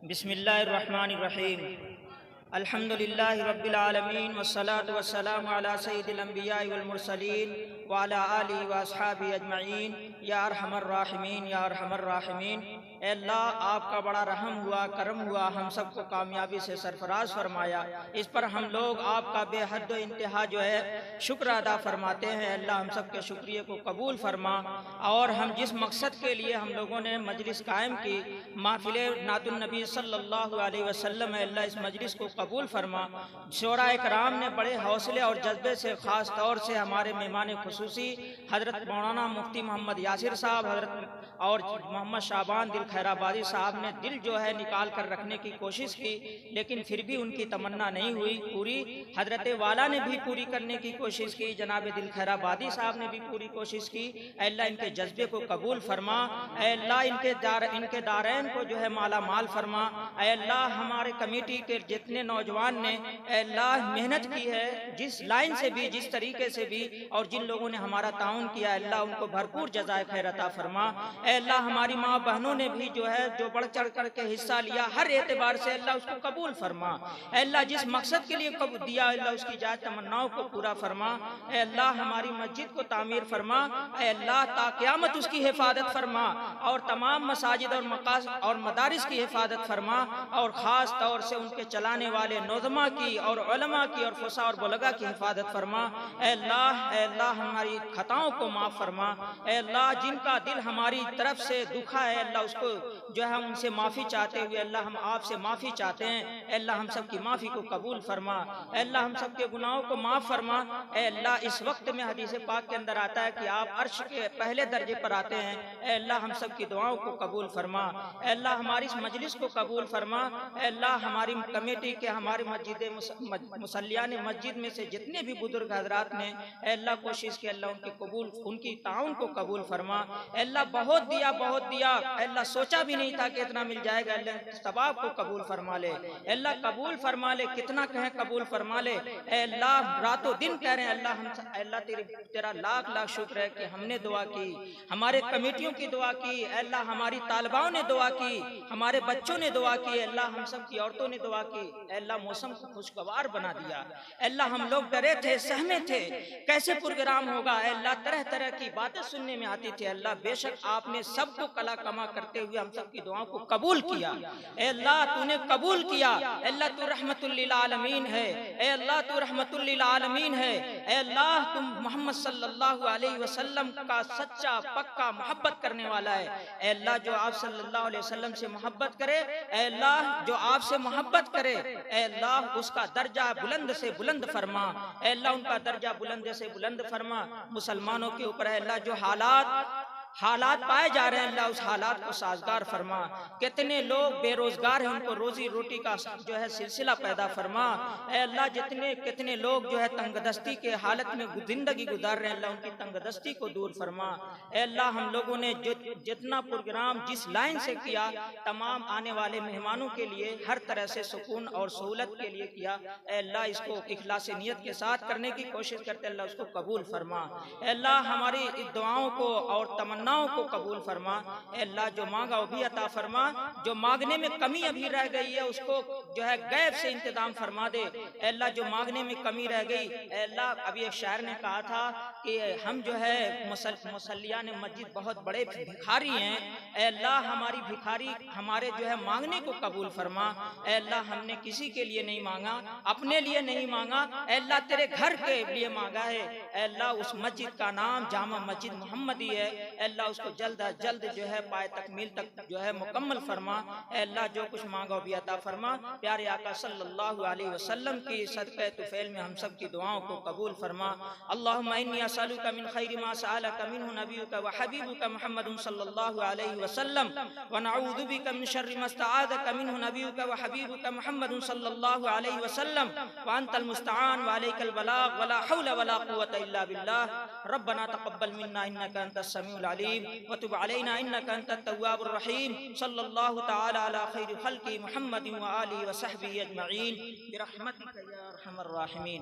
بسم اللہ الرحمن الرحیم الحمد للہ رب العالمین والصلاة والسلام علی سید الانبیاء والمرسلین وعلی آلہ واصحابہ اجمعین یا ارحم الراحمین یا ارحم الراحمین۔ اے اللہ، آپ کا بڑا رحم ہوا، کرم ہوا، ہم سب کو کامیابی سے سرفراز فرمایا۔ اس پر ہم لوگ آپ کا بے حد و انتہا جو ہے شکر ادا فرماتے ہیں۔ اللہ ہم سب کے شکریہ کو قبول فرما، اور ہم جس مقصد کے لیے ہم لوگوں نے مجلس قائم کی، محفل نعت النبی صلی اللہ علیہ وسلم، ہے اللہ اس مجلس کو قبول فرما۔ شورا کرام نے بڑے حوصلے اور جذبے سے، خاص طور سے ہمارے مہمان خصوصی حضرت مولانا مفتی محمد یاسر صاحب اور محمد شعبان دل خیرآبادی صاحب نے دل جو ہے نکال کر رکھنے کی کوشش کی، لیکن پھر بھی ان کی تمنا نہیں ہوئی پوری۔ حضرت والا نے بھی پوری کرنے کی کوشش کی، جناب دل خیرآبادی صاحب نے بھی پوری کوشش کی۔ اے اللہ ان کے جذبے کو قبول فرما، اے اللہ ان کے دارین کو جو ہے مالا مال فرما۔ اے اللہ ہمارے کمیٹی کے جتنے نوجوان نے اے اللہ محنت کی ہے، جس لائن سے بھی، جس طریقے سے بھی، اور جن لوگوں نے ہمارا تعاون کیا، اے اللہ ان کو بھرپور جزائے خیر عطا فرما۔ اے اللہ ہماری ماں بہنوں نے بھی جو ہے جو بڑھ چڑھ کر کے حصہ لیا ہر اعتبار سے، اللہ اس کو قبول فرما۔ اے اللہ جس مقصد کے لیے دیا، اللہ اس کی جائز تمناؤں کو پورا فرما۔ اے اللہ ہماری مسجد کو تعمیر فرما، اے اللہ تا قیامت اس کی حفاظت فرما، اور تمام مساجد اور مقاصد اور مدارس کی حفاظت فرما، اور خاص طور سے ان کے چلانے والے نظما کی اور علماء کی اور فصاح اور بلغاء کی حفاظت فرما۔ اے اللہ ہماری خطاؤں کو معاف فرما۔ اے اللہ جن کا دل ہماری طرف سے دکھا ہے، اللہ اس کو جو ہے ہم ان سے معافی چاہتے ہوئے، اللہ ہم آپ سے معافی چاہتے ہیں۔ اے اللہ ہم سب کی معافی کو قبول فرما، اے اللہ ہم سب کے گناہوں کو معاف فرما۔ اے اللہ اس وقت میں حدیث پاک کے اندر آتا ہے کہ آپ عرش کے پہلے درجے پر آتے ہیں۔ اے اللہ ہم سب کی دعاؤں کو قبول فرما، اے اللہ ہماری اس مجلس کو قبول فرما۔ اے اللہ ہماری کمیٹی کے، ہماری مسلیان مسجد میں سے جتنے بھی بزرگ حضرات نے اے اللہ کوشش کی، اللہ ان کی تعاون کو قبول فرما۔ اے اللہ بہت دیا، اے اللہ سوچا بھی نہیں تھا کہ اتنا مل جائے گا، اللہ ثواب کو قبول فرما لے، اے اللہ قبول فرما لے، کتنا کہیں قبول فرما لے۔ اے اللہ رات و دن کہہ رہے ہیں اے اللہ تیرا لاکھ لاکھ شکر ہے کہ ہم نے دعا کی، ہمارے کمیٹیوں کی دعا کی، اے اللہ ہماری طالباؤں نے دعا کی، ہمارے بچوں نے دعا کی، اے اللہ ہم سب کی عورتوں نے دعا کی۔ اے اللہ موسم کو خوشگوار بنا دیا، اے اللہ ہم لوگ ڈرے تھے، سہمے تھے کیسے پروگرام ہوگا، اے اللہ طرح طرح کی باتیں سننے میں آتی تھی، اللہ بے شک آپ نے سب کو کلا کما کرتے ہوئے ہم سب کی دعاؤں کو قبول کیا۔ اے اللہ تو نے قبول کیا، اے اللہ تو رحمت للعالمین ہے، اے اللہ تو رحمت للعالمین ہے، اے اللہ تم محمد صلی اللہ علیہ وسلم کا سچا پکا محبت کرنے والا ہے۔ اے اللہ جو آپ صلی اللہ علیہ وسلم سے محبت کرے، اے اللہ جو آپ سے محبت کرے، اے اللہ اس کا درجہ بلند سے بلند فرما، اے اللہ ان کا درجہ بلند سے بلند فرما۔ مسلمانوں کے اوپر اے اللہ جو حالات پائے جا رہے ہیں، اللہ اس حالات کو سازگار فرما۔ کتنے لوگ بے روزگار ہیں، ان کو روزی روٹی کا جو ہے سلسلہ پیدا فرما۔ اے اللہ کتنے لوگ جو ہے تنگ دستی کے حالت میں زندگی گزار رہے ہیں، اللہ ان کی تنگ دستی کو دور فرما۔ اے اللہ ہم لوگوں نے جتنا پروگرام جس لائن سے کیا، تمام آنے والے مہمانوں کے لیے ہر طرح سے سکون اور سہولت کے لیے کیا۔ اے اللہ اس کو اخلاص نیت کے ساتھ کرنے کی کوشش کرتے، اللہ اس کو قبول فرما۔ اے اللہ ہماری دعاؤں کو اور تمناؤں کو قبول فرما۔ اے اللہ جو مانگا وہ بھی عطا فرما، جو مانگنے میں کمی ابھی رہ گئی ہے اس کو جو ہے غیب سے انتظام فرما دے۔ اے اللہ جو مانگنے میں کمی رہ گئی، اے اللہ ابھی ایک شاعر نے کہا تھا کہ ہم جو ہے مسلیان مسجد بہت بڑے بھکاری ہیں، اے اللہ ہماری بھکاری ہمارے جو ہے مانگنے کو قبول فرما۔ اے اللہ ہم نے کسی کے لیے نہیں مانگا، اپنے لیے نہیں مانگا، اے اللہ تیرے گھر کے لیے مانگا ہے۔ اے اللہ اس مسجد کا نام جامع مسجد محمدی ہے، اے اللہ اس کو جلد از جلد جو ہے پائے تکمیل تک جو ہے مکمل فرما۔ اے اللہ جو کچھ مانگا بھی عطا فرما۔ پیارے آقا صلی اللہ علیہ وسلم کی صدقہ طفیل میں ہم سب کی دعاؤں کو قبول فرما۔ اللہم انی اسألک من خیر ما سألک منہ نبیک و حبیبک محمد صلی اللہ علیہ وسلم، ونعوذ بک من شر ما استعاذک منہ نبیک و حبیبک محمد صلی اللہ علیہ وسلم، وانت المستعان وعلیک البلاغ ولا حول ولا قوة الا باللہ۔ ربنا تقبل منا انک انت السمیع العلیم وتب علینا انک انت التواب الرحیم۔ صلی اللہ تعالی علی خیر خلق محمد وآلہ وصحبہ اجمعین برحمتک یا ارحم الراحمین۔